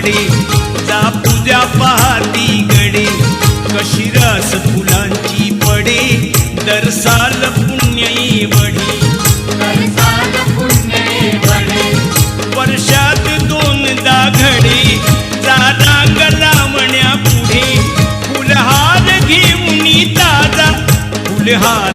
घडे जा पूजा पहाती गडे कशी रस फुलांची पडे दरसाल पुण्यई बढे वर्षात दोनदा घडे जा रांग लावण्या पुढे फुलहार घेऊन ताजा फुलहार